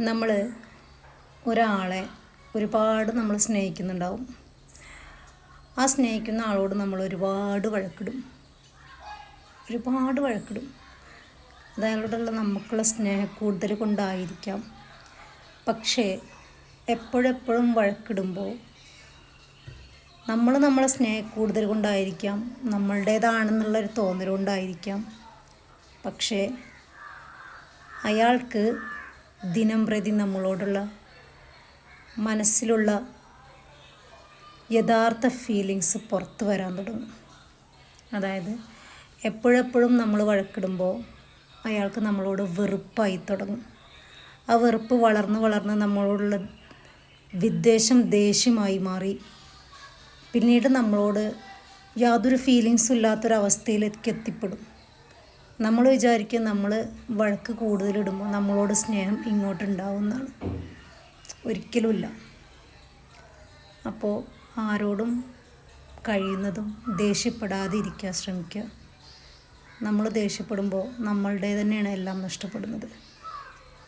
നമ്മൾ ഒരാളെ ഒരുപാട് നമ്മൾ സ്നേഹിക്കുന്നുണ്ടാവും. ആ സ്നേഹിക്കുന്ന ആളോട് നമ്മൾ ഒരുപാട് വഴക്കിടും. അത് അയാളോടുള്ള നമുക്കുള്ള സ്നേഹക്കൂടുതൽ കൊണ്ടായിരിക്കാം. പക്ഷേ എപ്പോഴെപ്പോഴും വഴക്കിടുമ്പോൾ നമ്മളെ സ്നേഹക്കൂടുതൽ കൊണ്ടായിരിക്കാം, നമ്മളുടേതാണെന്നുള്ളൊരു തോന്നലുകൊണ്ടായിരിക്കാം. പക്ഷേ അയാൾക്ക് ദിനം പ്രതി നമ്മളോടുള്ള മനസ്സിലുള്ള യഥാർത്ഥ ഫീലിങ്സ് പുറത്തു വരാൻ തുടങ്ങും. അതായത് എപ്പോഴെപ്പോഴും നമ്മൾ വഴക്കിടുമ്പോൾ അയാൾക്ക് നമ്മളോട് വെറുപ്പായി തുടങ്ങും. ആ വെറുപ്പ് വളർന്ന് നമ്മളോടുള്ള വിദ്വേഷം ദേഷ്യമായി മാറി പിന്നീട് നമ്മളോട് യാതൊരു ഫീലിങ്സും ഇല്ലാത്തൊരവസ്ഥയിലേക്ക് എത്തിപ്പെടും. നമ്മൾ വിചാരിക്കും നമ്മൾ വഴക്ക് കൂടുതലിടുമ്പോൾ നമ്മളോട് സ്നേഹം ഇങ്ങോട്ടുണ്ടാവുമെന്നാണ്. ഒരിക്കലുമില്ല. അപ്പോൾ ആരോടും കഴിയുന്നതും ദേഷ്യപ്പെടാതെ ഇരിക്കാൻ ശ്രമിക്കുക. നമ്മൾ ദേഷ്യപ്പെടുമ്പോൾ നമ്മളുടെ തന്നെയാണ് എല്ലാം നഷ്ടപ്പെടുന്നത്.